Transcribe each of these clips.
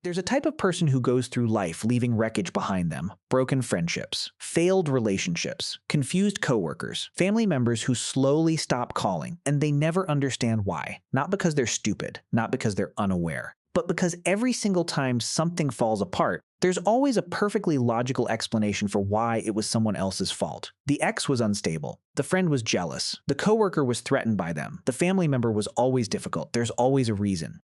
There's a type of person who goes through life leaving wreckage behind them: broken friendships, failed relationships, confused coworkers, family members who slowly stop calling, and they never understand why. Not because they're stupid, not because they're unaware, but because every single time something falls apart, there's always a perfectly logical explanation for why it was someone else's fault. The ex was unstable. The friend was jealous. The coworker was threatened by them. The family member was always difficult. There's always a reason.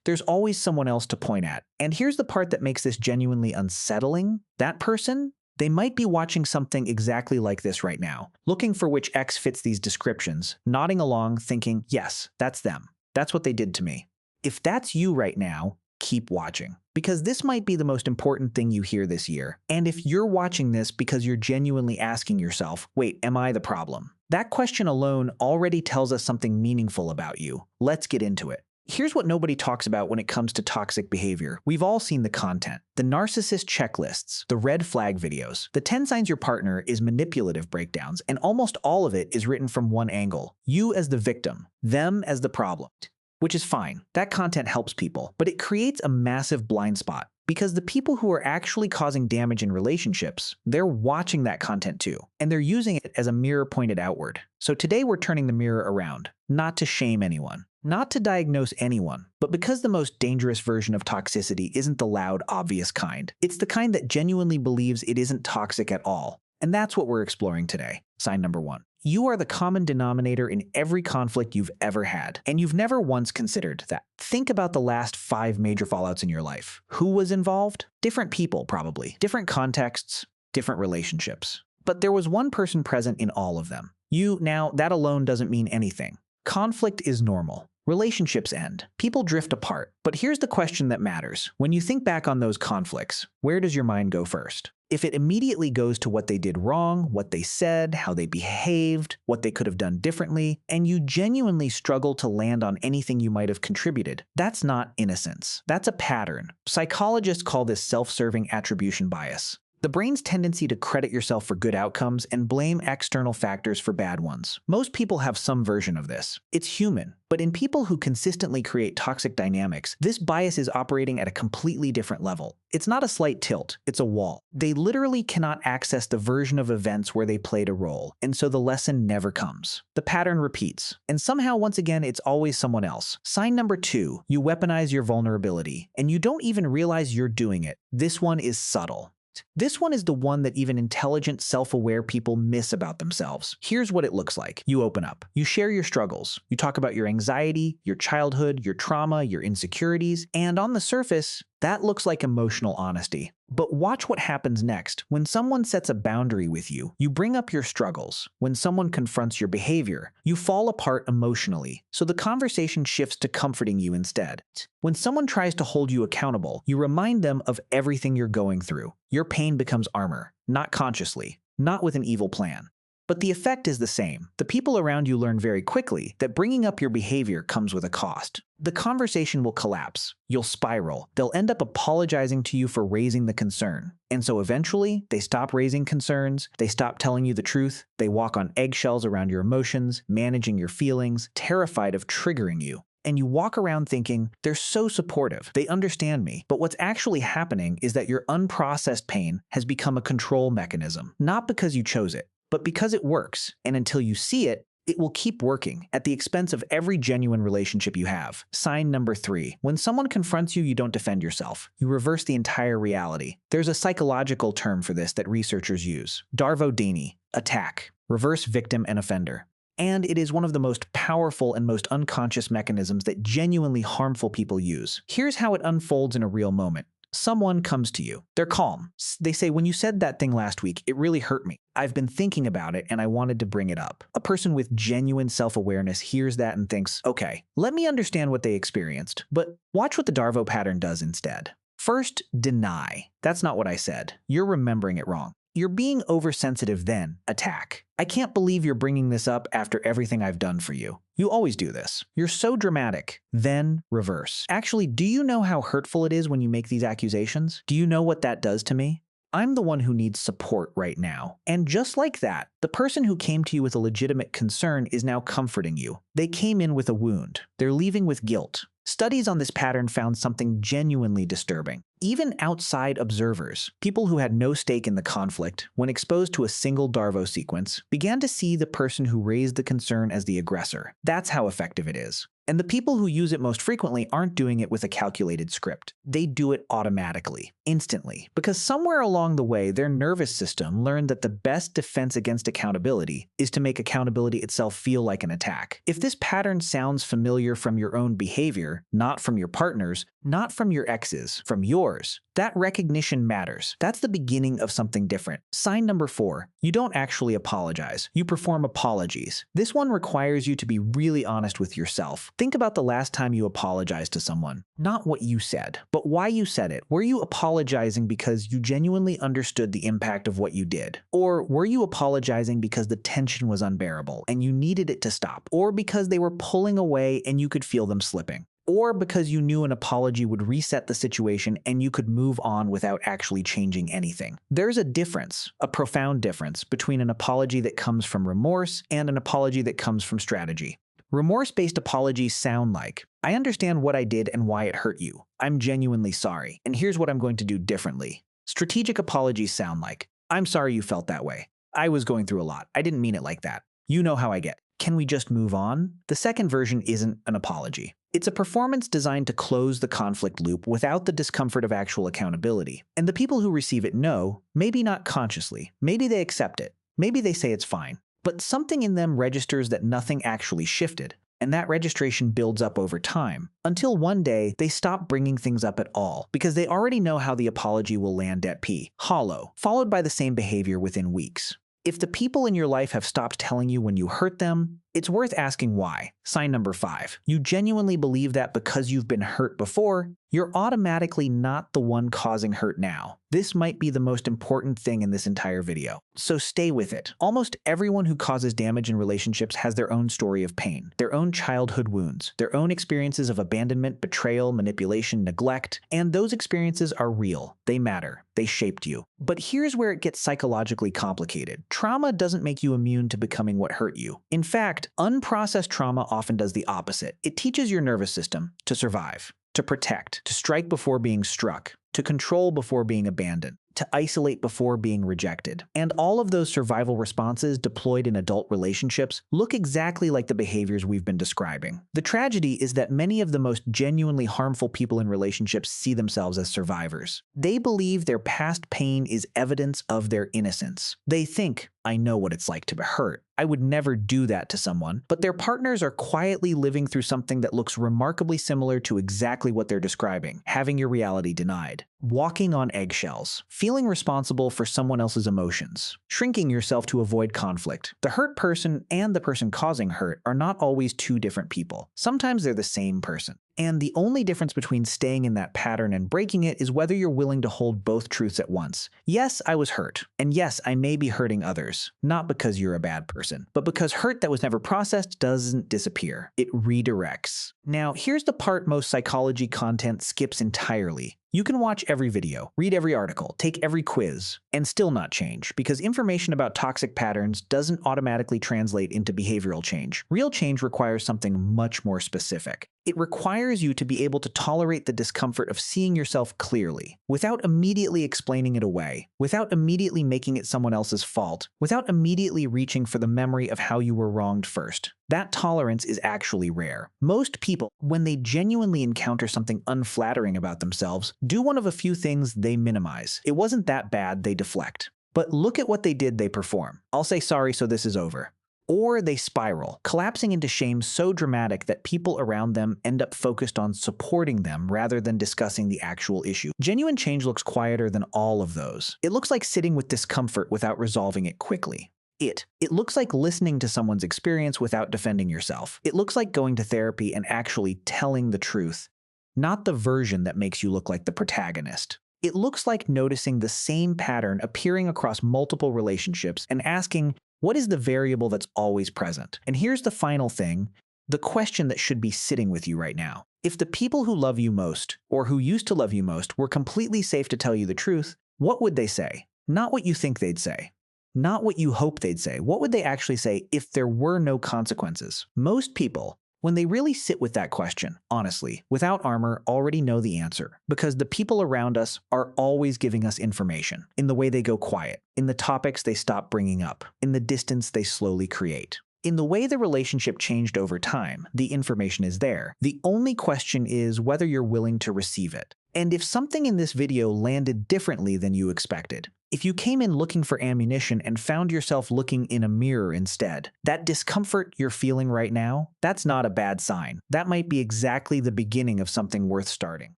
There's always someone else to point at. And here's the part that makes this genuinely unsettling. That person, they might be watching something exactly like this right now, looking for which ex fits these descriptions, nodding along, thinking, yes, that's them. That's what they did to me. If that's you right now, keep watching, because this might be the most important thing you hear this year. And if you're watching this because you're genuinely asking yourself, wait, am I the problem? That question alone already tells us something meaningful about you. Let's get into it. Here's what nobody talks about when it comes to toxic behavior. We've all seen the content: the narcissist checklists, the red flag videos, the 10 signs your partner is manipulative breakdowns, and almost all of it is written from one angle: you as the victim, them as the problem. Which is fine. That content helps people, but it creates a massive blind spot, because the people who are actually causing damage in relationships, they're watching that content too, and they're using it as a mirror pointed outward. So today we're turning the mirror around, not to shame anyone, not to diagnose anyone, but because the most dangerous version of toxicity isn't the loud, obvious kind. It's the kind that genuinely believes it isn't toxic at all. And that's what we're exploring today. Sign number 1. You are the common denominator in every conflict you've ever had, and you've never once considered that. Think about the last 5 major fallouts in your life. Who was involved? Different people, probably. Different contexts, different relationships. But there was one person present in all of them. You. Now, that alone doesn't mean anything. Conflict is normal. Relationships end. People drift apart. But here's the question that matters. When you think back on those conflicts, where does your mind go first? If it immediately goes to what they did wrong, what they said, how they behaved, what they could have done differently, and you genuinely struggle to land on anything you might have contributed, that's not innocence. That's a pattern. Psychologists call this self-serving attribution bias. The brain's tendency to credit yourself for good outcomes and blame external factors for bad ones. Most people have some version of this. It's human. But in people who consistently create toxic dynamics, this bias is operating at a completely different level. It's not a slight tilt, it's a wall. They literally cannot access the version of events where they played a role, and so the lesson never comes. The pattern repeats, and somehow once again it's always someone else. Sign number 2, you weaponize your vulnerability, and you don't even realize you're doing it. This one is subtle. This one is the one that even intelligent, self-aware people miss about themselves. Here's what it looks like. You open up. You share your struggles. You talk about your anxiety, your childhood, your trauma, your insecurities, and on the surface, that looks like emotional honesty. But watch what happens next. When someone sets a boundary with you, you bring up your struggles. When someone confronts your behavior, you fall apart emotionally. So the conversation shifts to comforting you instead. When someone tries to hold you accountable, you remind them of everything you're going through. Your pain becomes armor, not consciously, not with an evil plan. But the effect is the same. The people around you learn very quickly that bringing up your behavior comes with a cost. The conversation will collapse. You'll spiral. They'll end up apologizing to you for raising the concern. And so eventually, they stop raising concerns, they stop telling you the truth, they walk on eggshells around your emotions, managing your feelings, terrified of triggering you. And you walk around thinking, they're so supportive, they understand me. But what's actually happening is that your unprocessed pain has become a control mechanism, not because you chose it, but because it works, and until you see it, it will keep working at the expense of every genuine relationship you have. Sign number 3. When someone confronts you, you don't defend yourself. You reverse the entire reality. There's a psychological term for this that researchers use: DARVO, attack, reverse victim and offender. And it is one of the most powerful and most unconscious mechanisms that genuinely harmful people use. Here's how it unfolds in a real moment. Someone comes to you. They're calm. They say, when you said that thing last week, it really hurt me. I've been thinking about it and I wanted to bring it up. A person with genuine self-awareness hears that and thinks, okay, let me understand what they experienced. But watch what the DARVO pattern does instead. First, deny. That's not what I said. You're remembering it wrong. You're being oversensitive, then attack. I can't believe you're bringing this up after everything I've done for you. You always do this. You're so dramatic. Then reverse. Actually, do you know how hurtful it is when you make these accusations? Do you know what that does to me? I'm the one who needs support right now. And just like that, the person who came to you with a legitimate concern is now comforting you. They came in with a wound. They're leaving with guilt. Studies on this pattern found something genuinely disturbing. Even outside observers, people who had no stake in the conflict, when exposed to a single DARVO sequence, began to see the person who raised the concern as the aggressor. That's how effective it is. And the people who use it most frequently aren't doing it with a calculated script. They do it automatically, instantly, because somewhere along the way, their nervous system learned that the best defense against accountability is to make accountability itself feel like an attack. If this pattern sounds familiar from your own behavior, not from your partner's, not from your ex's, from yours, that recognition matters. That's the beginning of something different. Sign number 4, you don't actually apologize. You perform apologies. This one requires you to be really honest with yourself. Think about the last time you apologized to someone. Not what you said, but why you said it. Were you apologizing because you genuinely understood the impact of what you did? Or were you apologizing because the tension was unbearable and you needed it to stop? Or because they were pulling away and you could feel them slipping? Or because you knew an apology would reset the situation and you could move on without actually changing anything? There's a difference, a profound difference, between an apology that comes from remorse and an apology that comes from strategy. Remorse-based apologies sound like, I understand what I did and why it hurt you. I'm genuinely sorry, and here's what I'm going to do differently. Strategic apologies sound like, I'm sorry you felt that way. I was going through a lot. I didn't mean it like that. You know how I get. Can we just move on? The second version isn't an apology. It's a performance designed to close the conflict loop without the discomfort of actual accountability. And the people who receive it know, maybe not consciously, maybe they accept it, maybe they say it's fine, but something in them registers that nothing actually shifted, and that registration builds up over time, until one day they stop bringing things up at all, because they already know how the apology will land at P, hollow, followed by the same behavior within weeks. If the people in your life have stopped telling you when you hurt them, it's worth asking why. Sign number 5. You genuinely believe that because you've been hurt before, you're automatically not the one causing hurt now. This might be the most important thing in this entire video, so stay with it. Almost everyone who causes damage in relationships has their own story of pain, their own childhood wounds, their own experiences of abandonment, betrayal, manipulation, neglect, and those experiences are real. They matter. They shaped you. But here's where it gets psychologically complicated. Trauma doesn't make you immune to becoming what hurt you. In fact, unprocessed trauma often does the opposite. It teaches your nervous system to survive, to protect, to strike before being struck, to control before being abandoned, to isolate before being rejected. And all of those survival responses deployed in adult relationships look exactly like the behaviors we've been describing. The tragedy is that many of the most genuinely harmful people in relationships see themselves as survivors. They believe their past pain is evidence of their innocence. They think, I know what it's like to be hurt. I would never do that to someone, but their partners are quietly living through something that looks remarkably similar to exactly what they're describing, having your reality denied, walking on eggshells, feeling responsible for someone else's emotions, shrinking yourself to avoid conflict. The hurt person and the person causing hurt are not always two different people. Sometimes they're the same person. And the only difference between staying in that pattern and breaking it is whether you're willing to hold both truths at once. Yes, I was hurt. And yes, I may be hurting others. Not because you're a bad person, but because hurt that was never processed doesn't disappear. It redirects. Now, here's the part most psychology content skips entirely. You can watch every video, read every article, take every quiz, and still not change, because information about toxic patterns doesn't automatically translate into behavioral change. Real change requires something much more specific. It requires you to be able to tolerate the discomfort of seeing yourself clearly, without immediately explaining it away, without immediately making it someone else's fault, without immediately reaching for the memory of how you were wronged first. That tolerance is actually rare. Most people, when they genuinely encounter something unflattering about themselves, do one of a few things they minimize. It wasn't that bad, they deflect. But look at what they did, they perform. I'll say sorry, so this is over. Or they spiral, collapsing into shame so dramatic that people around them end up focused on supporting them rather than discussing the actual issue. Genuine change looks quieter than all of those. It looks like sitting with discomfort without resolving it quickly. It looks like listening to someone's experience without defending yourself. It looks like going to therapy and actually telling the truth, not the version that makes you look like the protagonist. It looks like noticing the same pattern appearing across multiple relationships and asking, what is the variable that's always present? And here's the final thing, the question that should be sitting with you right now. If the people who love you most, or who used to love you most, were completely safe to tell you the truth, what would they say? Not what you think they'd say. Not what you hope they'd say. What would they actually say if there were no consequences? Most people, when they really sit with that question, honestly, without armor, already know the answer, because the people around us are always giving us information, in the way they go quiet, in the topics they stop bringing up, in the distance they slowly create. In the way the relationship changed over time, the information is there. The only question is whether you're willing to receive it. And if something in this video landed differently than you expected, if you came in looking for ammunition and found yourself looking in a mirror instead, that discomfort you're feeling right now, that's not a bad sign. That might be exactly the beginning of something worth starting.